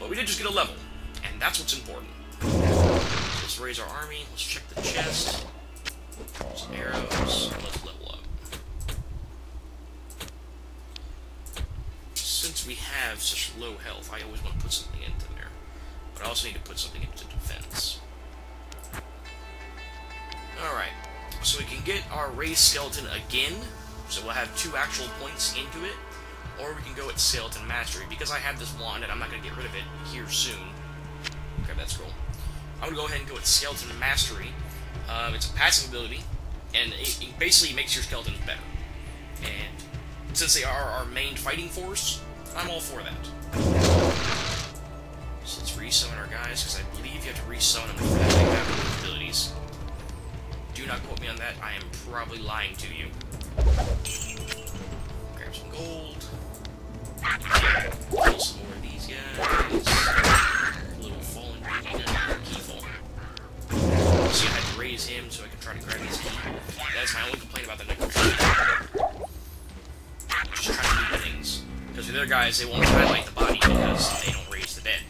But we did just get a level, and that's what's important. Let's raise our army, let's check the chest. Some arrows, and let's level up. Since we have such low health, I always want to put something into there. But I also need to put something into defense. Alright, so we can get our raised skeleton again, so we'll have 2 actual points into it, or we can go at skeleton mastery. Because I have this wand, and I'm not going to get rid of it here soon. Grab that scroll. I'm going to go ahead and go with skeleton mastery. It's a passive ability, and it basically makes your skeletons better. And since they are our main fighting force, I'm all for that. So let's resummon our guys, because I believe you have to resummon them for that thing to have abilities. Do not quote me on that, I am probably lying to you. Grab some gold. Kill some more of these guys. A little fallen key fall. See, I had to raise him so I can try to grab his key. That's my only complaint about the necromancer. Just trying to do things. Because with other guys, they won't highlight the body because they don't raise the dead.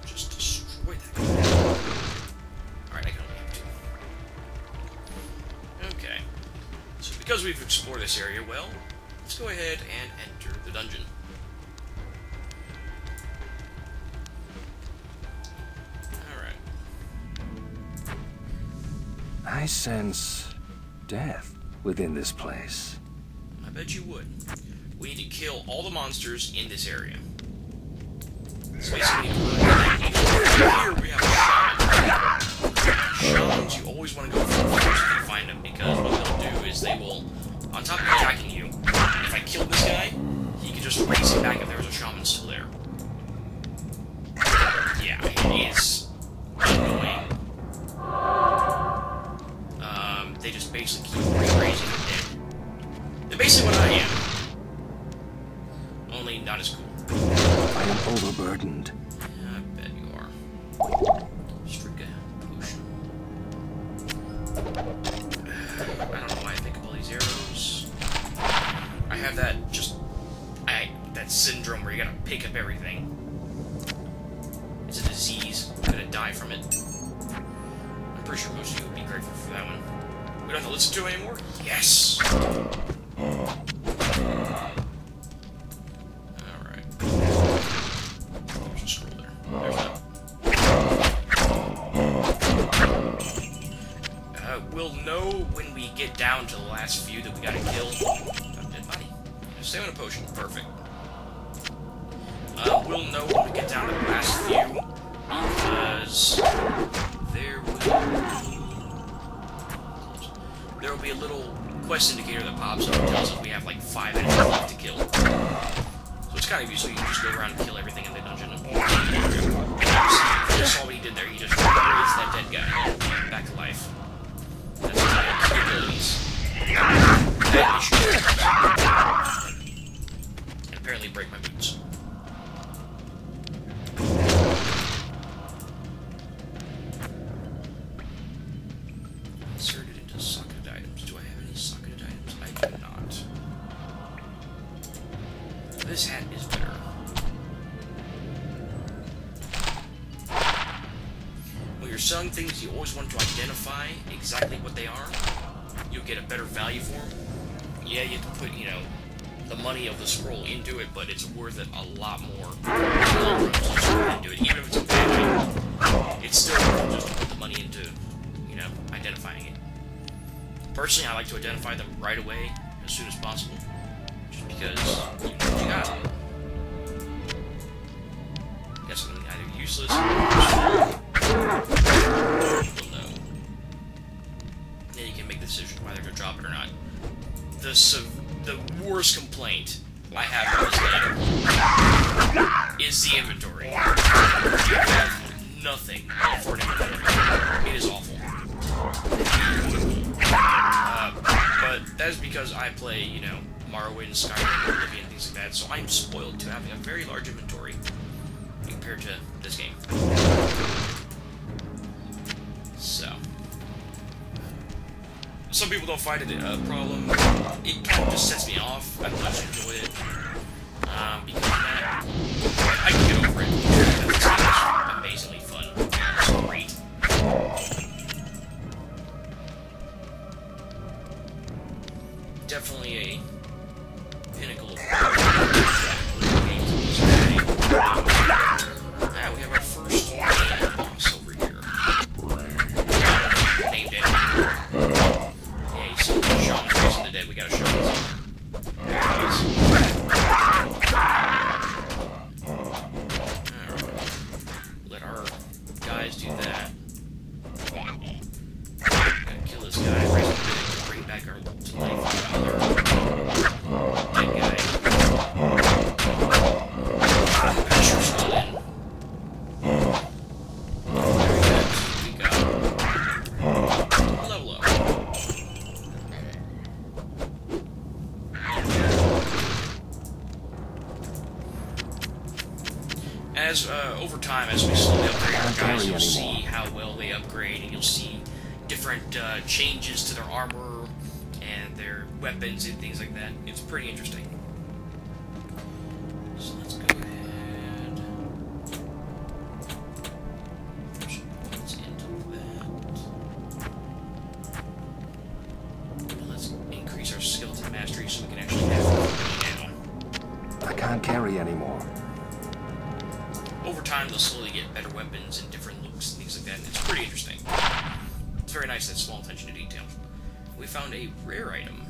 Just destroy that guy. Alright, I can only have 2. Okay. So because we've explored this area well, let's go ahead and enter the dungeon. Alright. I sense death within this place. I bet you would. We need to kill all the monsters in this area. So basically, here we have a shaman. Shamans, you always want to go for first if you find them, because what they'll do is they will, on top of attacking you, if I killed this guy, he could just raise him back if there was a shaman still there. Yeah, it is annoying. They just basically keep raising him dead. They're basically what I am. Only not as cool. I am overburdened. I bet you are. Just drink a potion. I don't know why I think of all these arrows. I have that that syndrome where you gotta pick up everything. It's a disease. I'm gonna die from it. I'm pretty sure most of you would be grateful for that one. We don't have to listen to it anymore? Yes! We'll know when we get down to the last few that we gotta kill. Oh, dead body. Stamina potion. Perfect. We'll know when we get down to the last few, because there will be a little quest indicator that pops up and tells us we have like 5 enemies left to kill. So it's kind of useful. You can just go around and kill everything in the dungeon. You just saw what he did there. He just raised that dead guy back to life. That's what abilities. And apparently break my boots. Inserted into socketed items. Do I have any socketed items? I do not. This hat is better. When you're selling things, you always want to identify exactly what they are. You'll get a better value for them. Yeah, you have to put, the money of the scroll into it, but it's worth it a lot more into it. Even if it's a bad thing, it's still worth it just to put the money into, identifying it. Personally, I like to identify them right away, as soon as possible, just because you know what you got. I guess something either useless or you'll know. Then you can make the decision whether to drop it or not. The worst complaint I have with this game is the inventory. You have nothing for an inventory. It is awful. But that is because I play, Morrowind, Skyrim, Oblivion, things like that, so I'm spoiled to having a very large inventory compared to this game. So, some people don't find it a problem. It kind of just sets me off. I don't much enjoy it because of that. As over time, as we slowly upgrade our guys, you'll see how well they upgrade, and you'll see different changes to their armor and their weapons and things like that. It's pretty interesting. So let's go ahead. Throw some points into that. Let's increase our skeleton mastery so we can actually have now. I can't carry anymore. Over time, they'll slowly get better weapons and different looks and things like that, and it's pretty interesting. It's very nice, that small attention to detail. We found a rare item.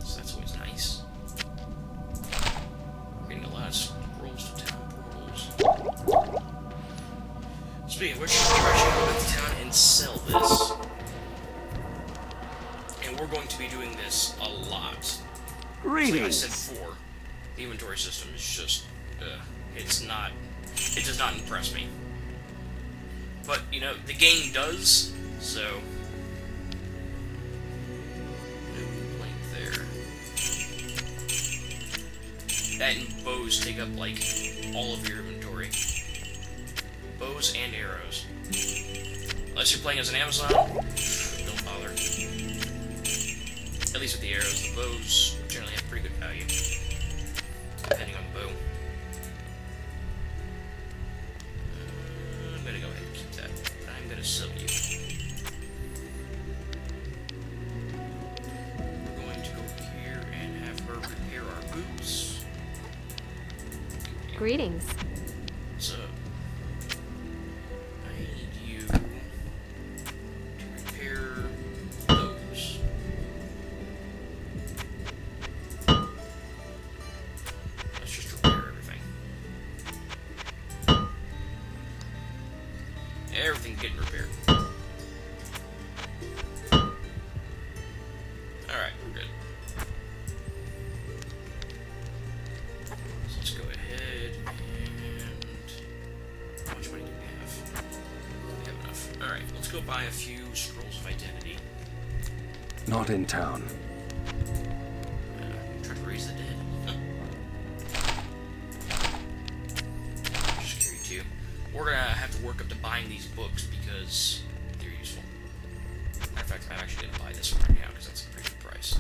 So that's always nice. We're getting a lot of scrolls to town portals. Speaking of which, we're actually going to go back to town and sell this. And we're going to be doing this a lot. Like I said before, the inventory system is just... it does not impress me. But, you know, the game does, so... No blank there. That and bows take up, like, all of your inventory. Bows and arrows. Unless you're playing as an Amazon, don't bother. At least with the arrows. The bows generally have pretty good value, depending on the bow. I'm gonna go ahead and keep that. I'm gonna sell you. We're going to go here and have her repair our boots. Greetings. So, I need you to repair those. Let's just repair everything. Everything getting repaired. Alright, we're good. So let's go ahead and... How much money do we have? We have enough. Alright, let's go buy a few scrolls of identity. Not in town. Try to raise the dead. Just carry two. We're gonna have to work up to buying these books because they're useful. Matter of fact, I'm actually gonna buy this one right now because that's a pretty good price.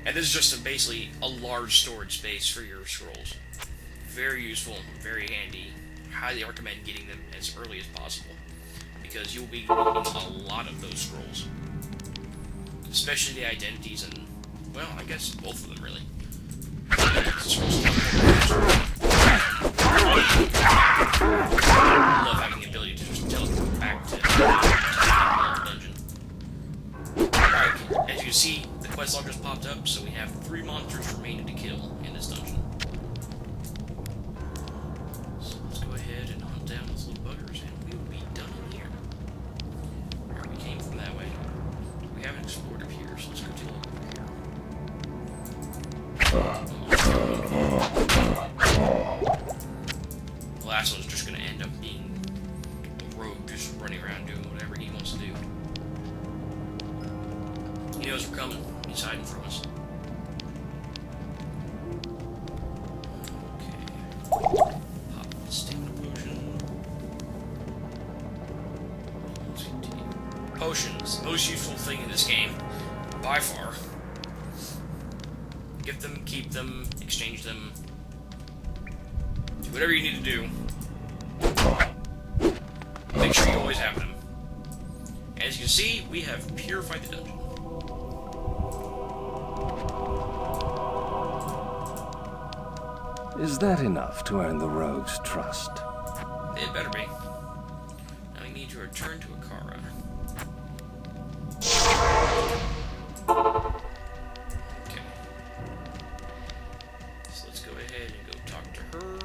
And this is just basically a large storage space for your scrolls. Very useful, very handy. Highly recommend getting them as early as possible because you'll be needing a lot of those scrolls. Especially the identities and, well, I guess both of them really. I love having the ability to just teleport back to the dungeon. Alright, as you can see, the quest log just popped up, so we have 3 monsters remaining to kill in this dungeon. So let's go ahead and hunt down those little buggers, and we will be done in here. Alright, we came from that way. We haven't explored up here, so let's go take a look over here. The last one's just going to end up being a rogue just running around doing whatever he wants to do. He knows we're coming. He's hiding from us. Okay. Pop the stamina potion. Let's continue. Potions. Most useful thing in this game. By far. Get them, keep them, exchange them. Do whatever you need to do. Make sure you always have them. As you can see, we have purified the dungeon. Is that enough to earn the rogue's trust? It better be. Now we need to return to Akara. Okay. So let's go ahead and go talk to her.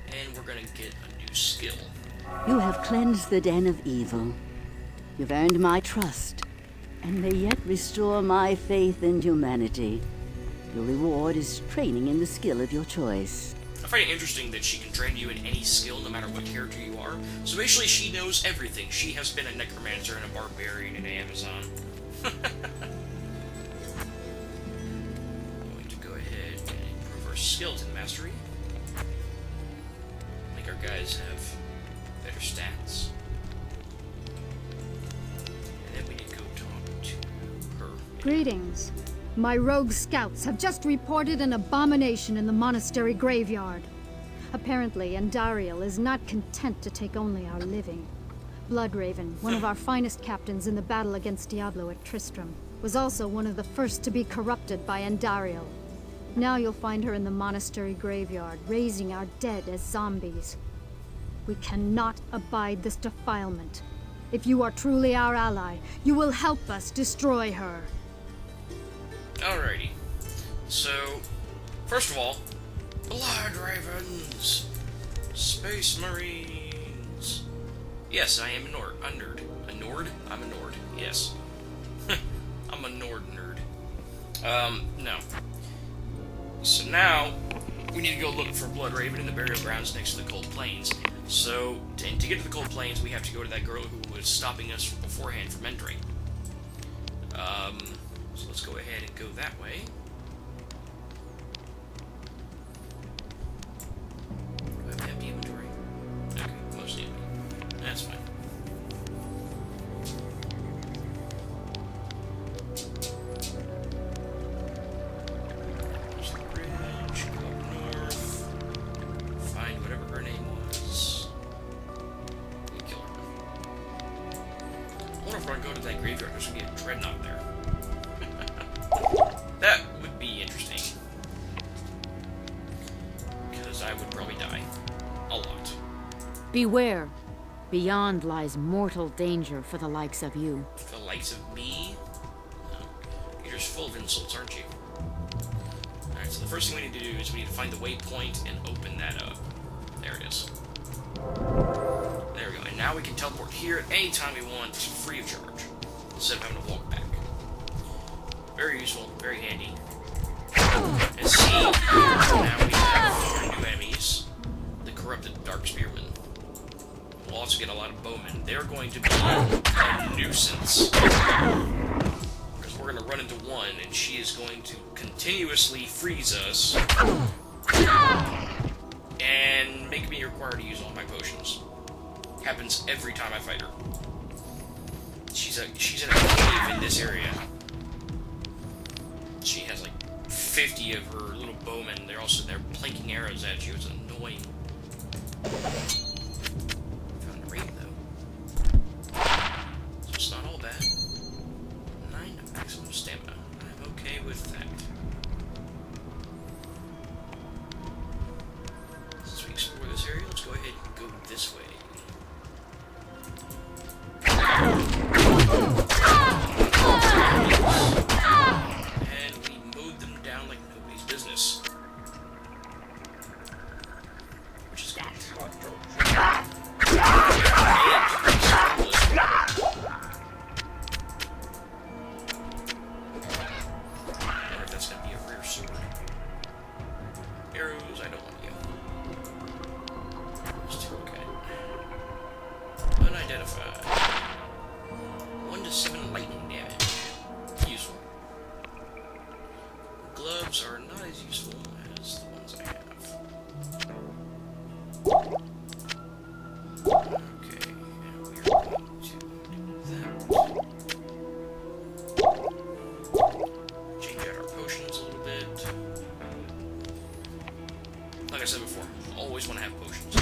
And we're gonna get a new skill. You have cleansed the den of evil. You've earned my trust, and may yet restore my faith in humanity. Your reward is training in the skill of your choice. I find it interesting that she can train you in any skill, no matter what character you are. So basically, she knows everything. She has been a necromancer and a barbarian and an Amazon. Going to go ahead and skeleton mastery. Make our guys have better stats. And then we need to go talk to her. Greetings. My rogue scouts have just reported an abomination in the monastery graveyard. Apparently, Andariel is not content to take only our living. Bloodraven, one of our finest captains in the battle against Diablo at Tristram, was also one of the first to be corrupted by Andariel. Now you'll find her in the monastery graveyard, raising our dead as zombies. We cannot abide this defilement. If you are truly our ally, you will help us destroy her. Alrighty. So, first of all, Blood Ravens! Space Marines! Yes, I am a nerd. A Nord? I'm a Nord, yes. I'm a Nord nerd. No. So now, we need to go look for Blood Raven in the burial grounds next to the Cold Plains. So, to get to the Cold Plains, we have to go to that girl who was stopping us beforehand from entering. So let's go ahead and go that way. Do I have empty inventory? Okay, mostly empty. That's fine. There's the bridge, go up north, find whatever her name was, and kill her. I wonder if we're going to go to that graveyard, there's going to be a dreadnought there. That would be interesting. Because I would probably die. A lot. Beware. Beyond lies mortal danger for the likes of you. The likes of me? No. You're just full of insults, aren't you? Alright, so the first thing we need to do is we need to find the waypoint and open that up. There it is. There we go. And now we can teleport here at any time we want, free of charge. Instead of having to walk back. Very useful, very handy. And see, now we have new enemies. The corrupted Dark Spearmen. We'll also get a lot of bowmen. They're going to be a nuisance. Because we're going to run into one, and she is going to continuously freeze us. And make me require to use all my potions. Happens every time I fight her. She's in a cave in this area. She has like 50 of her little bowmen. They're planking arrows at you. It's annoying. Found a ring though. So it's not all bad. 9 maximum stamina. I'm okay with that. Since we explore this area, let's go ahead and go this way. Business. Which is good. I wonder if that's going to be a rare sword. Arrows, I don't want you. Let's take a look at it. Unidentified. 1 to 7 lightning damage. Useful. Gloves are not as useful as the ones I have. Okay, and we are going to do that. Change out our potions a little bit. Like I said before, always want to have potions.